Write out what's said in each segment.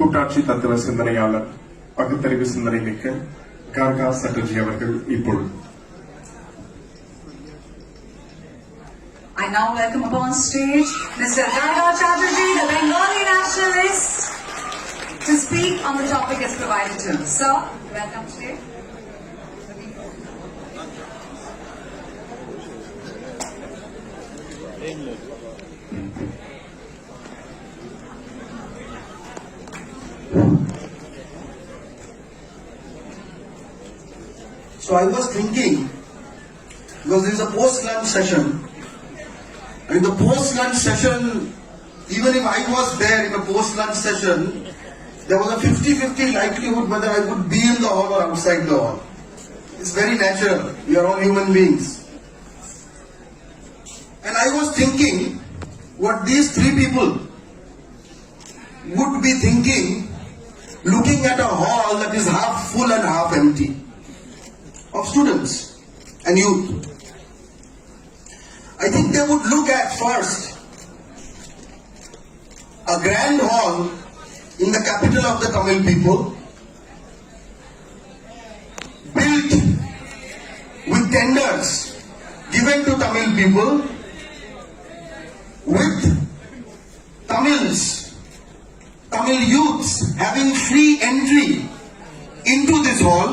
கூட்டாட்சி தத்துவ சிந்தனையாளர் பகுத்தறிவு சிந்தனை மிக்க Garga Chatterjee அவர்கள் இப்பொழுது. I now welcome upon stage Mr. Garga Chatterjee, the Bengali nationalist, to speak on the topic as provided to him. Sir, welcome stage. So I was thinking, because there is a post-lunch session, and in the post-lunch session, even if I was there in the post-lunch session, there was a 50-50 likelihood whether I would be in the hall or outside the hall. It's very natural. We are all human beings. And I was thinking what these three people would be thinking looking at a hall that is half full and half empty of students and youth. I think they would look at first a grand hall in the capital of the Tamil people, built with tenders given to Tamil people, with Tamils, Tamil youths having free entry into this hall,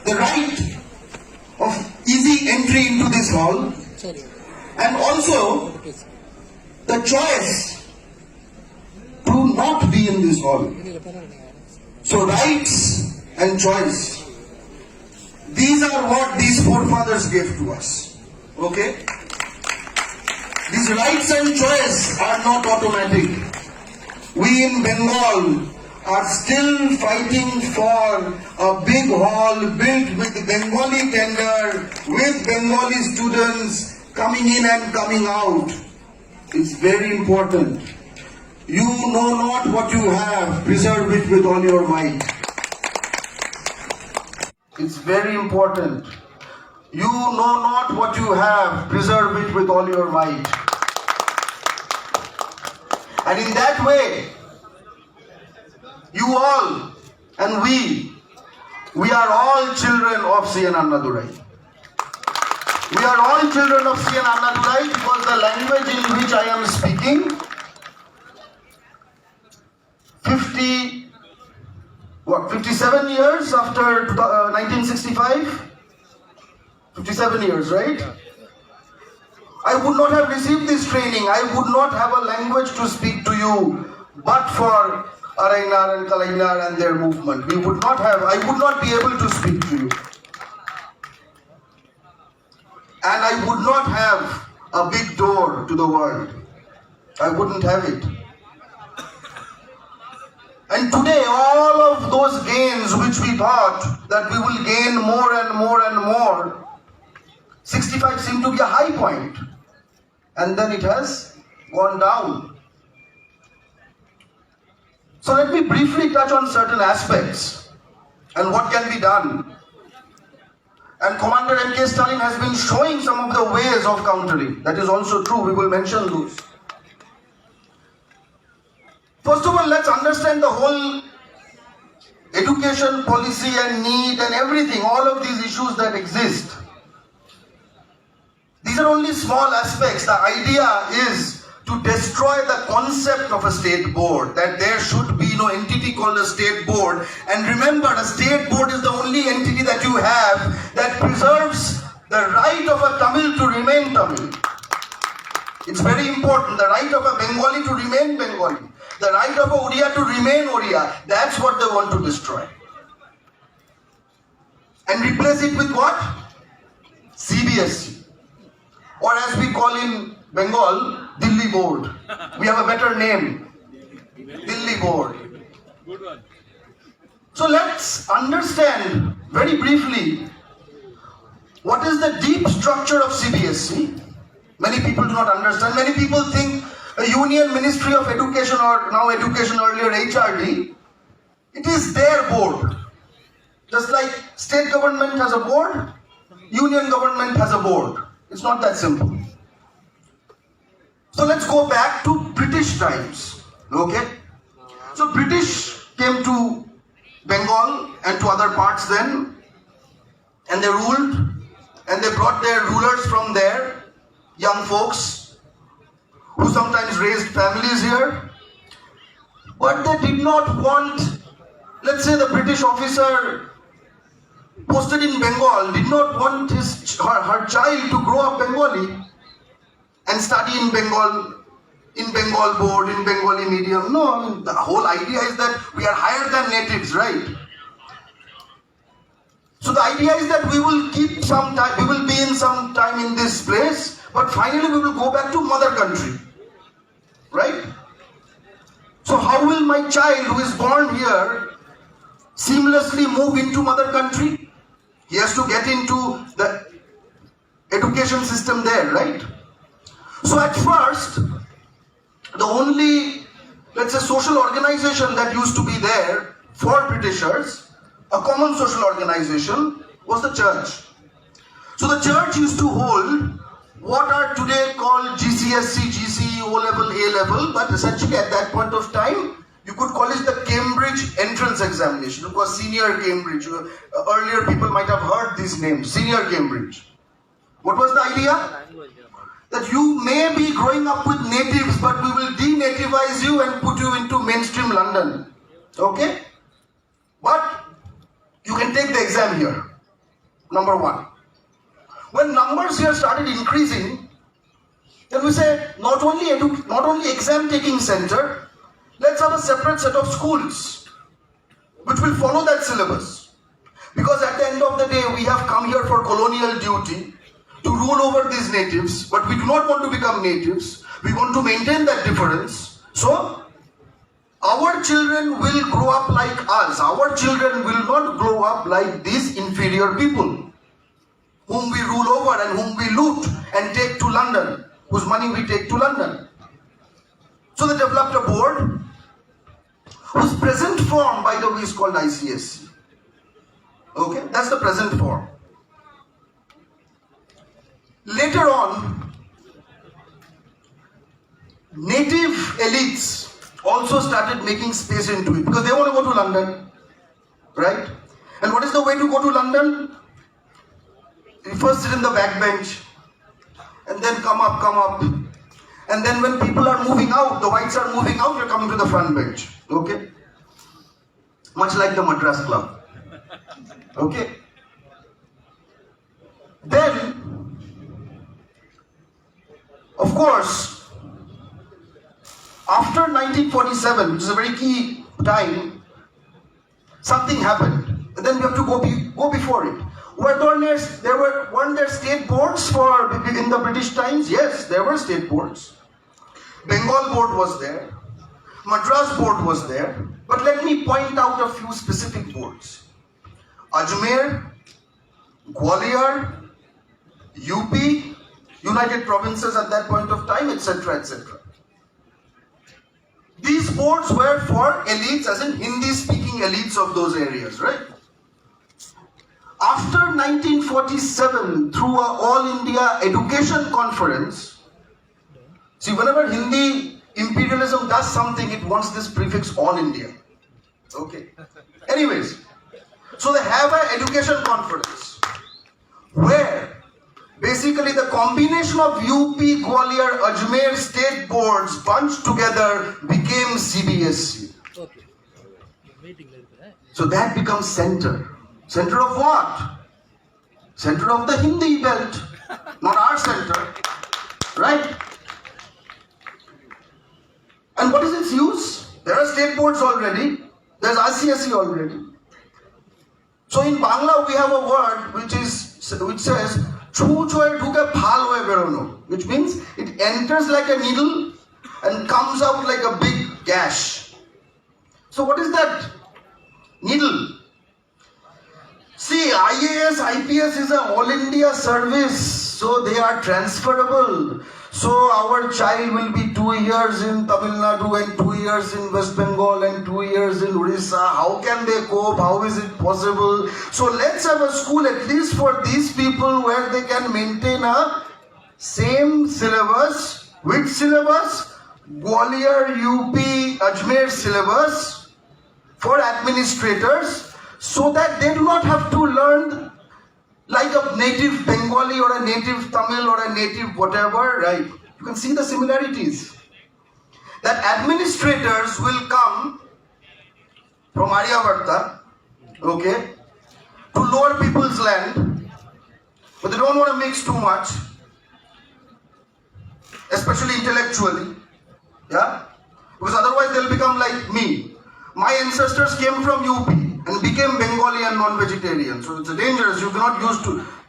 the right of easy entry into this hall, and also the choice to not be in this hall. So rights and choice, these are what these forefathers gave to us. Okay? These rights and choice are not automatic. We in Bengal are still fighting for a big hall built with Bengali tender, with Bengali students coming in and coming out. It's very important. You know not what you have, preserve it with all your might. It's very important. You know not what you have, preserve it with all your might. And in that way, you all and we are all children of C.N.R. Nadu. We are all children of C.N.R. Nadu because the language in which I am speaking, 57 years after 1965? 57 years, right? I would not have received this training. I would not have a language to speak to you but for Arainar and Kalainar and their movement. I would not be able to speak to you. And I would not have a big door to the world. I wouldn't have it. And today, all of those gains which we thought that we will gain more and more and more, 65 seemed to be a high point. And then it has gone down. So let me briefly touch on certain aspects and what can be done. And Commander M.K. Stalin has been showing some of the ways of countering. That is also true. We will mention those. First of all, let's understand the whole education policy and need and everything, all of these issues that exist. These are only small aspects. The idea is to destroy the concept of a state board, that there should be no entity called a state board. And remember, a state board is the only entity that you have that preserves the right of a Tamil to remain Tamil. It's very important. The right of a Bengali to remain Bengali. The right of a Odia to remain Odia. That's what they want to destroy. And replace it with what? CBSE. Or as we call in Bengal, Delhi Board. We have a better name. Delhi Board. Good one. So let's understand very briefly what is the deep structure of CBSE. Many people do not understand. Many people think a Union Ministry of Education, or now Education, earlier HRD, it is their board. Just like state government has a board, union government has a board. It's not that simple. So let's go back to British times. Okay? So British came to Bengal and to other parts then, and they ruled, and they brought their rulers from there, young folks, who sometimes raised families here, but they did not want, let's say the British officer posted in Bengal did not want her child to grow up Bengali and study in Bengal board, in Bengali medium. No, I mean, the whole idea is that we are higher than natives, right? So the idea is that we will keep some time, we will be in some time in this place, but finally we will go back to mother country, right? So how will my child who is born here seamlessly move into mother country? He has to get into the education system there, right? So at first, the only, let's say, social organization that used to be there for Britishers, a common social organization, was the church. So the church used to hold what are today called GCSE, GCE, O-level, A-level, but essentially at that point of time, you could call it the Cambridge entrance examination. It was senior Cambridge. Earlier people might have heard these names, senior Cambridge. What was the idea? That you may be growing up with natives, but we will denativize you and put you into mainstream London. Okay? But you can take the exam here. Number one. When numbers here started increasing, then we said not only exam taking center, let's have a separate set of schools which will follow that syllabus. Because at the end of the day, we have come here for colonial duty to rule over these natives, but we do not want to become natives. We want to maintain that difference. So, our children will grow up like us. Our children will not grow up like these inferior people whom we rule over and whom we loot and take to London, whose money we take to London. So they developed a board whose present form, by the way, is called ICSE. Okay, that's the present form. Later on, native elites also started making space into it because they want to go to London, right? And what is the way to go to London? You first sit in the back bench and then come up. And then when people are moving out, the whites are moving out, you're coming to the front bench, okay? Much like the Madras Club, okay? Then, of course, after 1947, which is a very key time, something happened. And then we have to go before it. Weren't there state boards in the British times? Yes, there were state boards. Bengal board was there. Madras board was there. But let me point out a few specific boards. Ajmer, Gwalior, UP, United Provinces at that point of time, etc., etc. These boards were for elites, as in Hindi-speaking elites of those areas, right? After 1947, through an All India Education Conference, see, whenever Hindi imperialism does something, it wants this prefix All India. Okay. Anyways, so they have an education conference where basically the combination of UP, Gwalior, Ajmer state boards bunched together became CBSE. So that becomes center. Center of what? Center of the Hindi belt, not our center, right? And what is its use? There are state boards already. There's ICSE already. So in Bangla we have a word which says which means it enters like a needle and comes out like a big gash. So what is that? Needle. See, IAS, IPS is an all India service, so they are transferable. So our child will be 2 years in Tamil Nadu and 2 years in West Bengal and 2 years in Orissa. How can they cope? How is it possible? So let's have a school at least for these people where they can maintain a same syllabus. Which syllabus? Gwalior, UP, Ajmer syllabus. for administrators so that they do not have to learn like a native Bengali or a native Tamil or a native whatever, right? You can see the similarities. That administrators will come from Aryavarta, okay, to lower people's land, but they don't want to mix too much, especially intellectually, yeah, because otherwise they'll become like me. My ancestors came from UP and became Bengali and non-vegetarian, so it's dangerous. You cannot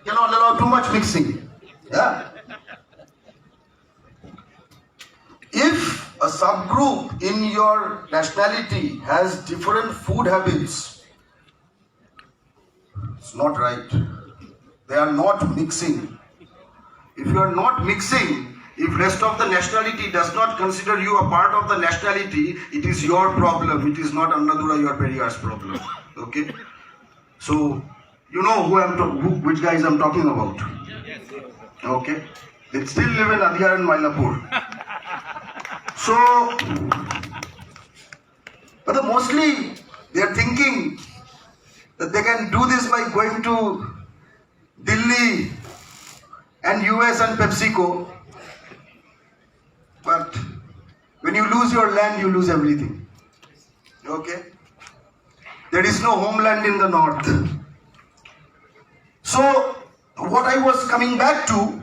allow too much mixing, yeah. If a subgroup in your nationality has different food habits, it's not right. They are not mixing. If you are not mixing, if rest of the nationality does not consider you a part of the nationality, it is your problem. It is not Annadura, your Periyar's problem. Okay? So, you know which guys I'm talking about. Okay? They still live in Adhiyar and Mylapore. So, but mostly they are thinking that they can do this by going to Delhi and US and PepsiCo. But when you lose your land, you lose everything. Okay? There is no homeland in the north. So, what I was coming back to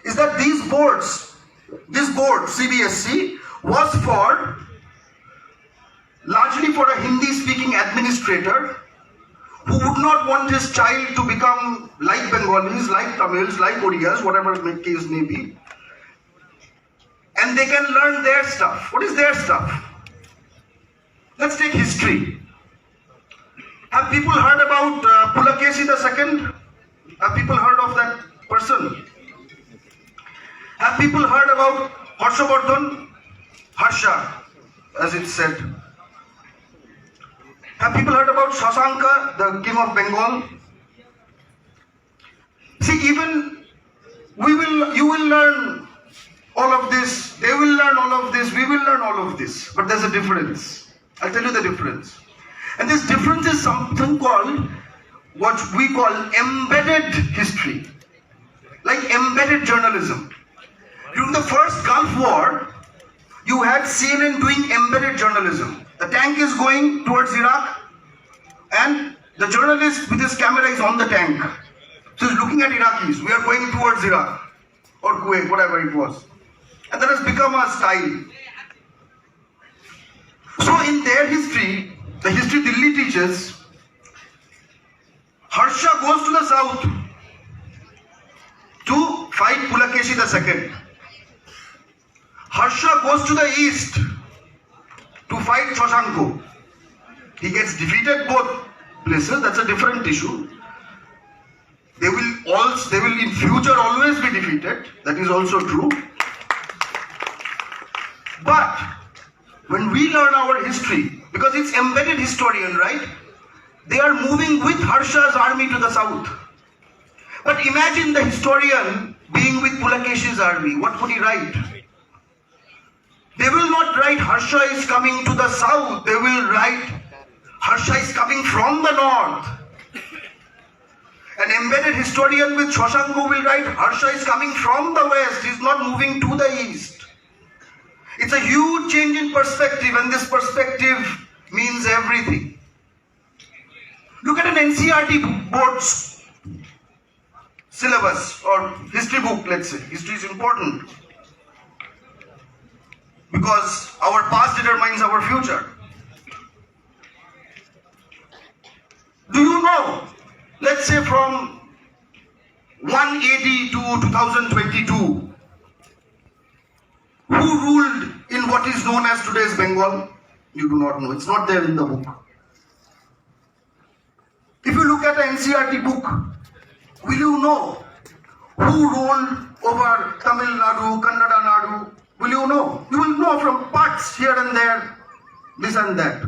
is that this board, CBSC, was largely for a Hindi-speaking administrator who would not want his child to become like Bengalis, like Tamils, like Oriyas, whatever the case may be. And they can learn their stuff. What is their stuff? Let's take history. Have people heard about Pulakesi II? Have people heard of that person? Have people heard about Harshavardhan? Harsha, as it's said. Have people heard about Shashanka, the king of Bengal? See, even you will learn all of this, they will learn all of this, we will learn all of this. But there's a difference. I'll tell you the difference. And this difference is something called, what we call embedded history. Like embedded journalism. During the first Gulf War, you had CNN doing embedded journalism. The tank is going towards Iraq and the journalist with his camera is on the tank. So he's looking at Iraqis. We are going towards Iraq or Kuwait, whatever it was. And that has become a style. So in their history, the history Delhi teaches, Harsha goes to the south to fight Pulakesi II. Harsha goes to the east to fight Shashanko. He gets defeated both places. That's a different issue. They will in future always be defeated. That is also true. But when we learn our history, because it's embedded historian, right? They are moving with Harsha's army to the south. But imagine the historian being with Pulakeshi's army. What would he write? They will not write Harsha is coming to the south. They will write Harsha is coming from the north. An embedded historian with Shashanko will write Harsha is coming from the west. He is not moving to the east. It's a huge change in perspective, and this perspective means everything. Look at an NCERT board's syllabus or history book, let's say. History is important because our past determines our future. Do you know, let's say from 180 to 2022, who ruled in what is known as today's Bengal? You do not know. It's not there in the book. If you look at an NCERT book, will you know who ruled over Tamil Nadu, Kannada Nadu? Will you know? You will know from parts here and there, this and that.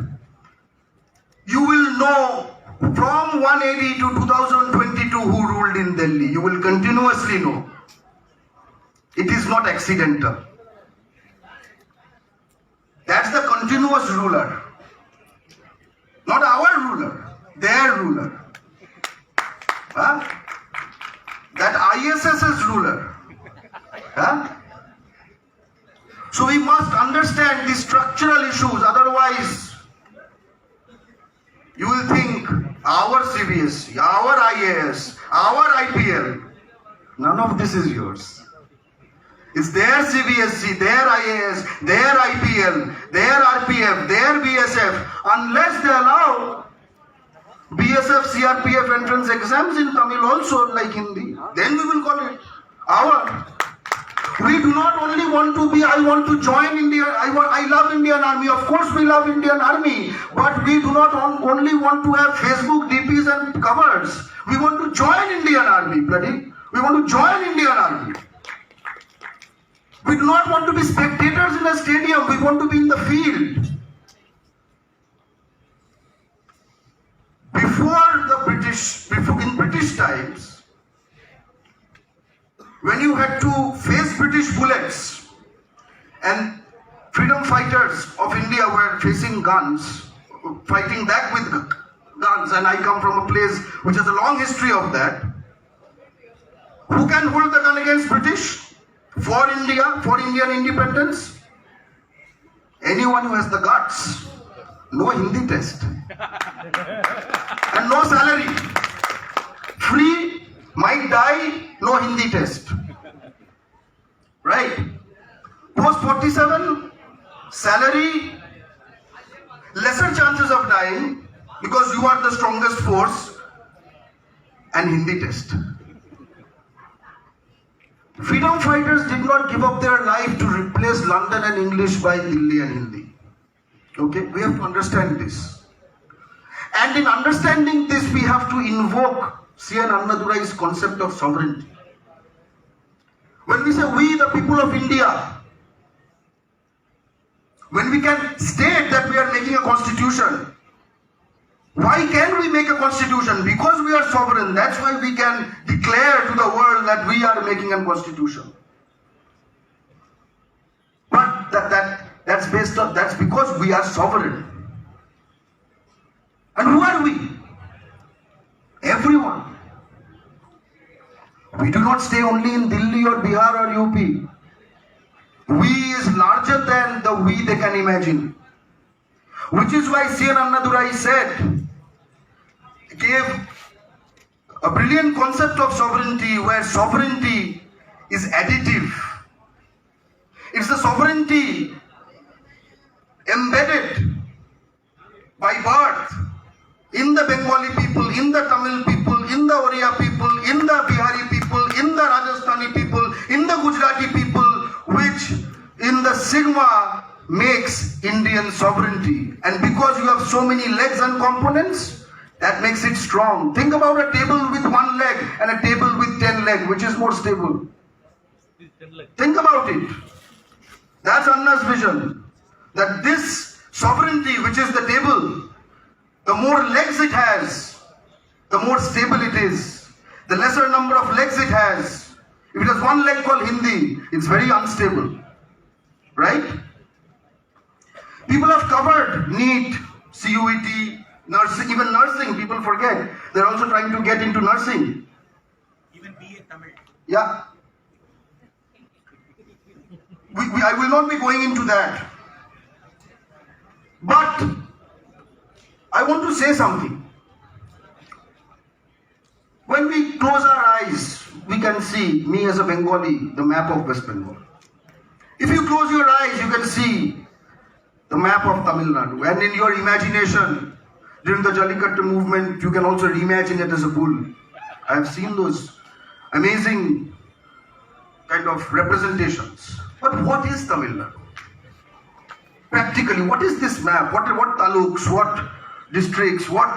You will know from 180 to 2022 who ruled in Delhi. You will continuously know. It is not accidental. That's the continuous ruler. Not our ruler, their ruler. Huh? That ISS's ruler. Huh? So we must understand the structural issues, otherwise you will think our CBSE, our IAS, our IPL, none of this is yours. It's their CBSE, their IAS, their IPL, their RPF, their BSF. Unless they allow BSF, CRPF entrance exams in Tamil also like Hindi, then we will call it our. We do not only want to be, I want to join India, I love Indian Army. Of course we love Indian Army, but we do not only want to have Facebook DPs and covers. We want to join Indian Army, bloody. We want to join Indian Army. We do not want to be spectators in a stadium. We want to be in the field. In British times, when you had to face British bullets and freedom fighters of India were facing guns, fighting back with guns, and I come from a place which has a long history of that. Who can hold the gun against British? For India, for Indian independence? Anyone who has the guts. No Hindi test. And no salary. Free, might die, no Hindi test. Right? Post 47, salary, lesser chances of dying because you are the strongest force, and Hindi test. Freedom fighters did not give up their life to replace London and English by Delhi and Hindi. Okay, we have to understand this. And in understanding this, we have to invoke C.N. Annadurai's concept of sovereignty. When we say we, the people of India, when we can state that we are making a constitution, why can we make a constitution? Because we are sovereign. That's why we can declare to the world that we are making a constitution. But that's because we are sovereign. And who are we? Everyone. We do not stay only in Delhi or Bihar or UP. We is larger than the we they can imagine. Which is why C.N. Annadurai gave a brilliant concept of sovereignty, where sovereignty is additive. It's the sovereignty embedded by birth in the Bengali people, in the Tamil people, in the Oriya people, in the Bihari people, in the Rajasthani people, in the Gujarati people, which in the sigma makes Indian sovereignty. And because you have so many legs and components, that makes it strong. Think about a table with one leg and a table with 10 legs. Which is more stable? Think about it. That's Anna's vision. That this sovereignty, which is the table, the more legs it has, the more stable it is. The lesser number of legs it has. If it has one leg called Hindi, it's very unstable. Right? People have covered NEET, CUET, nursing, even nursing, people forget. They're also trying to get into nursing. Even BA Tamil. Yeah. I will not be going into that. But I want to say something. When we close our eyes, we can see, me as a Bengali, the map of West Bengal. If you close your eyes, you can see the map of Tamil Nadu. And in your imagination, during the Jallikattu movement, you can also reimagine it as a bull. I have seen those amazing kind of representations. But what is Tamil Nadu? Practically, what is this map? What taluks, what districts, what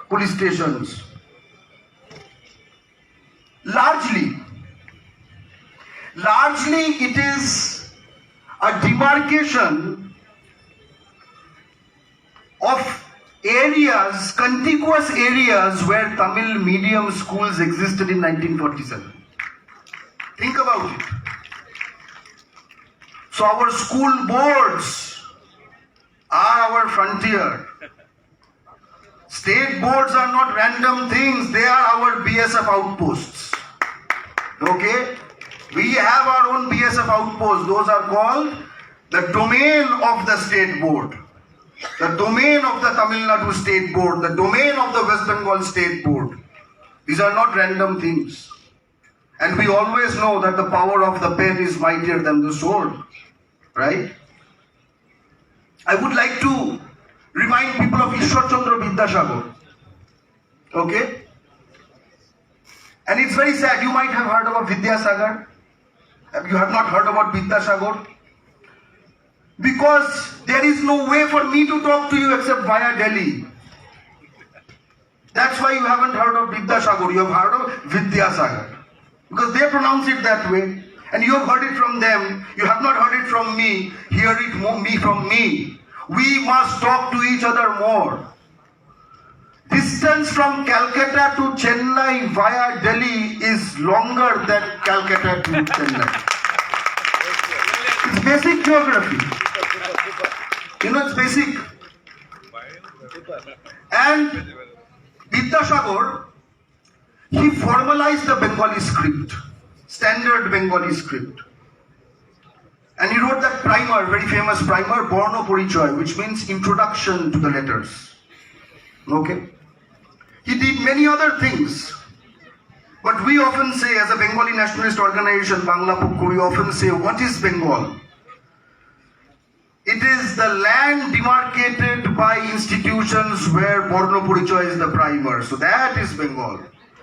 police stations? Largely it is a demarcation of areas, contiguous areas where Tamil medium schools existed in 1947. Think about it. So our school boards are our frontier. State boards are not random things, they are our BSF outposts. Okay? We have our own BSF outposts. Those are called the domain of the state board, the domain of the Tamil Nadu state board, the domain of the West Bengal state board. These are not random things. And we always know that the power of the pen is mightier than the sword. Right? I would like to remind people of Ishwar Chandra Vidyasagar. Okay? And it's very sad. You might have heard about Vidyasagar. You have not heard about Vidyasagar. Because there is no way for me to talk to you except via Delhi. That's why you haven't heard of Vidyasagar. You have heard of Vidyasagar. Because they pronounce it that way. And you have heard it from them. You have not heard it from me. Hear it from me. We must talk to each other more. Distance from Calcutta to Chennai via Delhi is longer than Calcutta to Chennai. It's basic geography. You know, it's basic. And Vidyasagar, he formalized the Bengali script, standard Bengali script. And he wrote that primer, very famous primer, Borno Porichoy, which means introduction to the letters. Okay? He did many other things. But we often say, as a Bengali nationalist organization, Bangla Pukku, we often say, what is Bengal? It is the land demarcated by institutions where Borno Porichoy is the primer. So that is Bengal.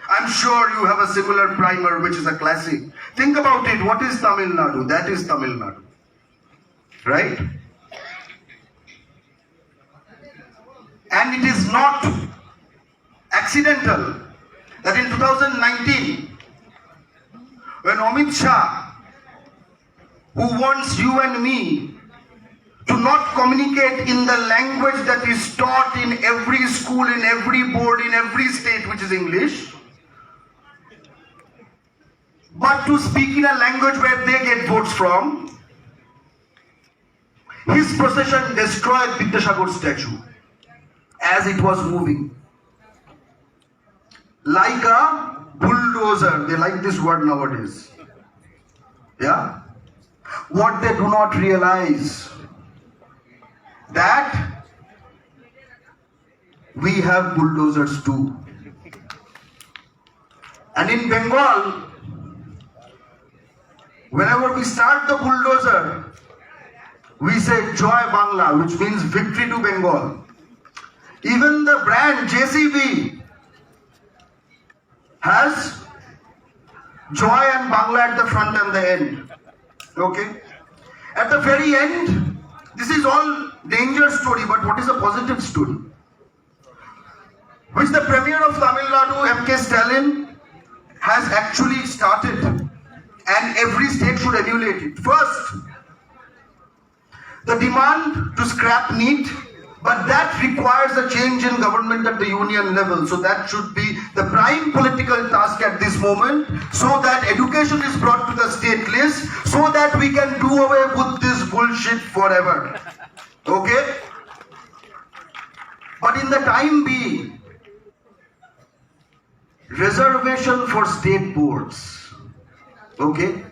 I'm sure you have a similar primer, which is a classic. Think about it. What is Tamil Nadu? That is Tamil Nadu. Right? And it is not accidental that in 2019, when Amit Shah, who wants you and me to not communicate in the language that is taught in every school, in every board, in every state, which is English, but to speak in a language where they get votes from, his procession destroyed Vidyasagar's statue as it was moving. Like a bulldozer. They like this word nowadays. Yeah? What they do not realize, that we have bulldozers too. And in Bengal, whenever we start the bulldozer, we say Joy Bangla, which means victory to Bengal. Even the brand JCB has Joy and Bangla at the front and the end. Okay? At the very end, this is all danger story, but what is a positive story? Which the Premier of Tamil Nadu, M.K. Stalin, has actually started, and every state should emulate it. First, the demand to scrap meat, but that requires a change in government at the union level. So that should be the prime political task at this moment, so that education is brought to the state list, so that we can do away with this bullshit forever. Okay? But in the time being, reservation for state boards. Okay?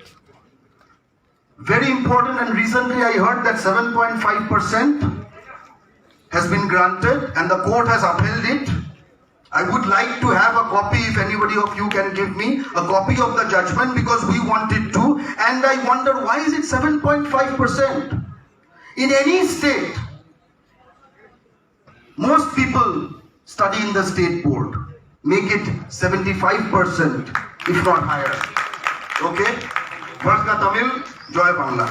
Very important, and recently I heard that 7.5% has been granted and the court has upheld it. I would like to have a copy, if anybody of you can give me a copy of the judgment, because we want it to. And I wonder, why is it 7.5%? In any state, most people study in the state board. Make it 75%, if not higher. Okay? Garga Tamil, Joy Bangla.